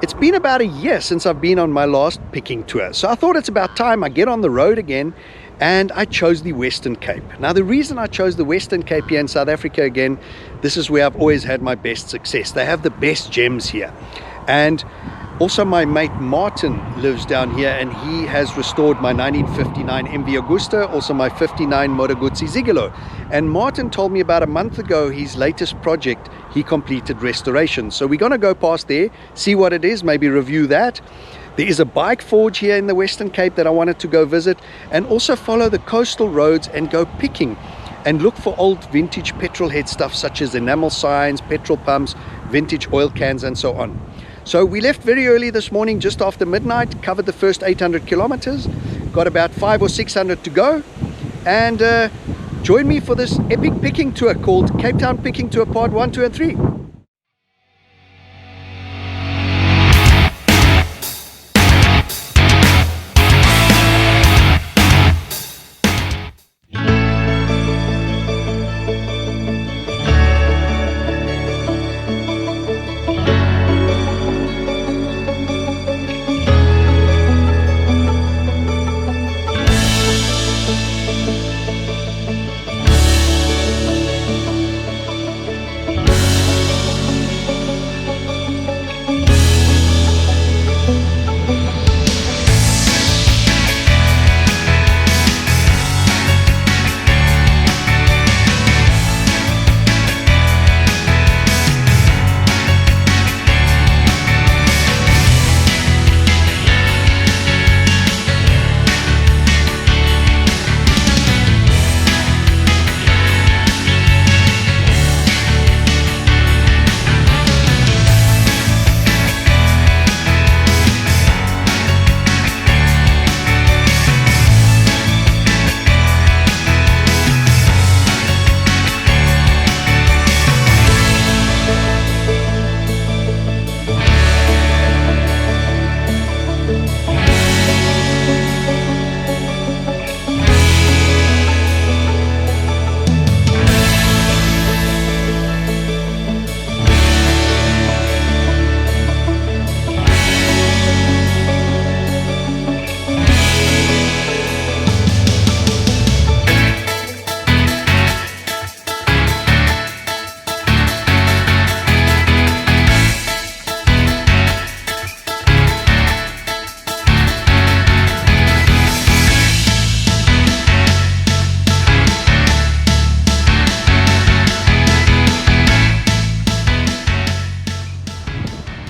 It's been about a year since I've been on my last picking tour, so I thought it's about time I get on the road again, and I chose the Western Cape. Now, the reason I chose the Western Cape here in South Africa again, this is where I've always had my best success. They have the best gems here. And also my mate Martin lives down here, and he has restored my 1959 MV Agusta, also my 59 Moto Guzzi Stornello. And Martin told me about a month ago his latest project, he completed restoration. So we're going to go past there, see what it is, maybe review that. There is a bike forge here in the Western Cape that I wanted to go visit, and also follow the coastal roads and go picking and look for old vintage petrolhead stuff such as enamel signs, petrol pumps, vintage oil cans and so on. So we left very early this morning, just after midnight, covered the first 800 kilometers, got about 500 or 600 to go, and join me for this epic picking tour called Cape Town Picking Tour Part 1, 2 and 3.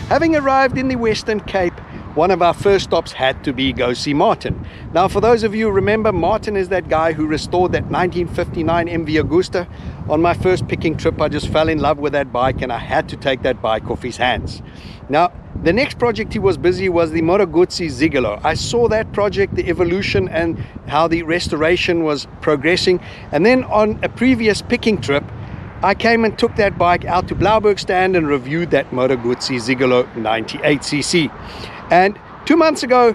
Having arrived in the Western Cape, one of our first stops had to be go see Martin. Now, for those of you who remember, Martin is that guy who restored that 1959 MV Agusta. On my first picking trip, I just fell in love with that bike and I had to take that bike off his hands. Now, the next project he was busy was the Moto Guzzi Stornello. I saw that project, the evolution and how the restoration was progressing. And then on a previous picking trip, I came and took that bike out to Blauberg stand and reviewed that Moto Guzzi Stornello 98cc. And 2 months ago,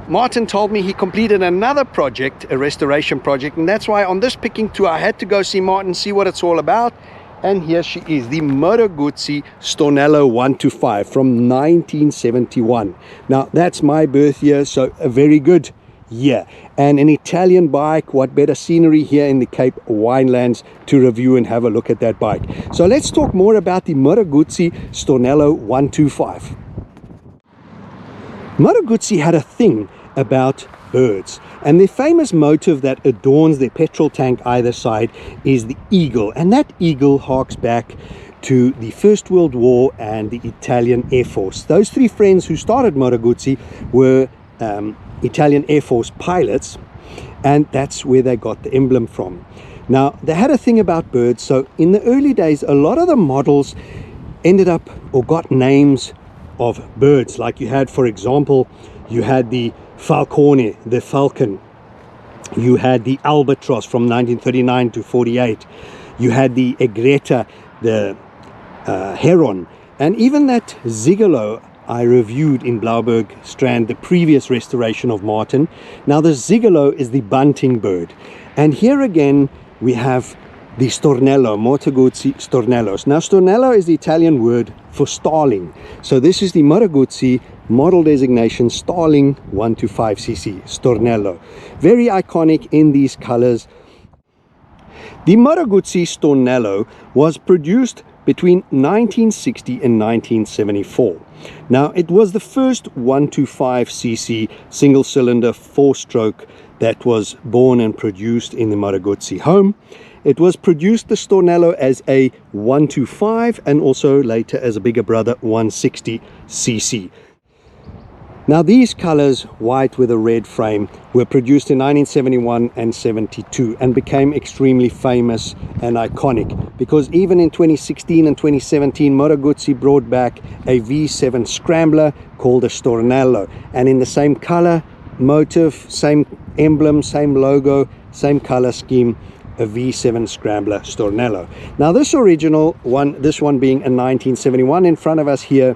Martin told me he completed another project, a restoration project, and that's why on this picking tour I had to go see Martin, see what it's all about. And here she is, the Moto Guzzi Stornello 125 from 1971. Now that's my birth year, so a very good year. And an Italian bike, what better scenery here in the Cape Winelands to review and have a look at that bike. So let's talk more about the Moto Guzzi Stornello 125. Moto Guzzi had a thing about birds, and the famous motif that adorns their petrol tank either side is the eagle, and that eagle harks back to the First World War and the Italian Air Force. Those three friends who started Moto Guzzi were Italian Air Force pilots, and that's where they got the emblem from. Now, they had a thing about birds, so in the early days a lot of the models ended up or got names of birds. Like you had, for example, you had the Falcone, the falcon, you had the albatross from 1939 to 48, you had the egretta, the heron, and even that Stornello I reviewed in Blauberg Strand, the previous restoration of Martin. Now the Stornello is the bunting bird, and here again we have the Stornello, Moto Guzzi Stornellos. Now Stornello is the Italian word for starling. So this is the Moto Guzzi model designation starling 125cc Stornello. Very iconic in these colors. The Moto Guzzi Stornello was produced between 1960 and 1974. Now it was the first 125cc single cylinder 4-stroke that was born and produced in the Moto Guzzi home. It was produced, the Stornello, as a 125 and also later as a bigger brother 160cc. Now these colors, white with a red frame, were produced in 1971 and 72 and became extremely famous and iconic, because even in 2016 and 2017 Moto Guzzi brought back a V7 scrambler called a Stornello, and in the same color motive, same emblem, same logo, same color scheme, a V7 scrambler Stornello. Now this original one, this one being a 1971 in front of us here,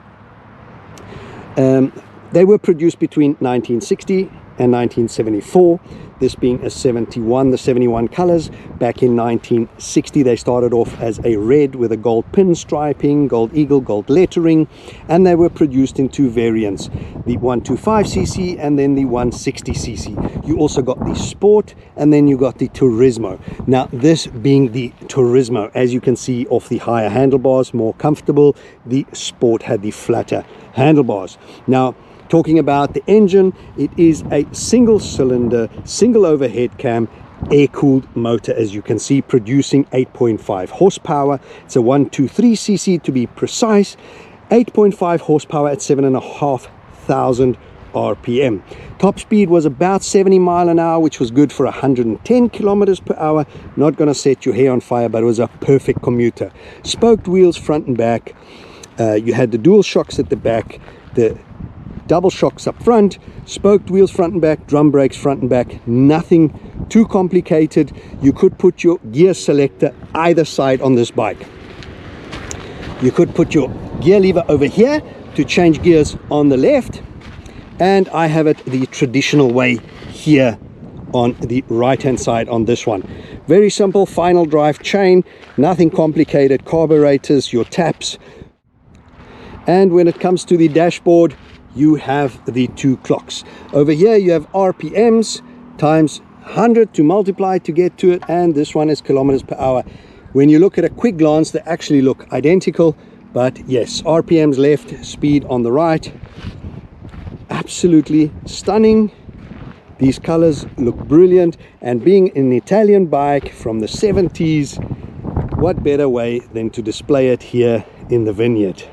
they were produced between 1960 and 1974, this being a 71, the 71 colors. Back in 1960 they started off as a red with a gold pinstriping, gold eagle, gold lettering, and they were produced in two variants, the 125cc and then the 160cc. You also got the Sport and then you got the Turismo. Now this being the Turismo, as you can see off the higher handlebars, more comfortable. The Sport had the flatter handlebars. Now talking about the engine, it is a single cylinder, single overhead cam, air-cooled motor, as you can see, producing 8.5 horsepower. It's a 123cc to be precise, 8.5 horsepower at 7,500 RPM. Top speed was about 70 miles an hour, which was good for 110 kilometers per hour. Not going to set your hair on fire, but it was a perfect commuter. Spoked wheels front and back. You had the dual shocks at the back, the double shocks up front, spoked wheels front and back, drum brakes front and back, nothing too complicated. You could put your gear selector either side on this bike. You could put your gear lever over here to change gears on the left, and I have it the traditional way here on the right hand side on this one. Very simple final drive chain, nothing complicated, carburetors, your taps, and when it comes to the dashboard, you have the two clocks. Over here you have RPMs times 100 to multiply to get to it, and this one is kilometers per hour. When you look at a quick glance, they actually look identical, but yes, RPMs left, speed on the right. Absolutely stunning. These colors look brilliant, and being an Italian bike from the 70s, what better way than to display it here in the vineyard.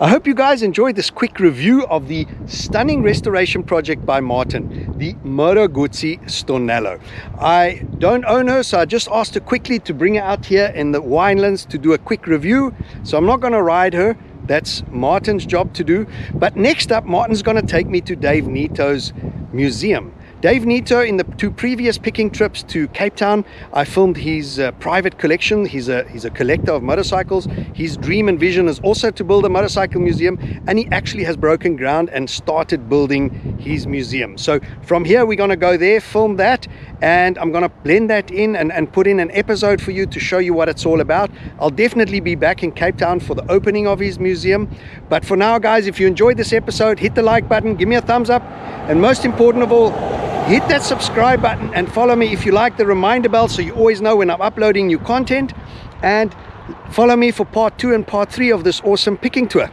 I hope you guys enjoyed this quick review of the stunning restoration project by Martin, the Moto Guzzi Stornello. I don't own her, so I just asked her quickly to bring her out here in the winelands to do a quick review. So I'm not going to ride her. That's Martin's job to do. But next up, Martin's going to take me to Dave Nito's museum. Dave Nito, in the two previous picking trips to Cape Town, I filmed his private collection. He's a collector of motorcycles. His dream and vision is also to build a motorcycle museum, and he actually has broken ground and started building his museum. So from here we're going to go there, film that, and I'm going to blend that in and put in an episode for you to show you what it's all about. I'll definitely be back in Cape Town for the opening of his museum. But for now, guys, if you enjoyed this episode, hit the like button, give me a thumbs up, and most important of all, hit that subscribe button and follow me if you like, the reminder bell, so you always know when I'm uploading new content, and follow me for part 2 and part 3 of this awesome picking tour.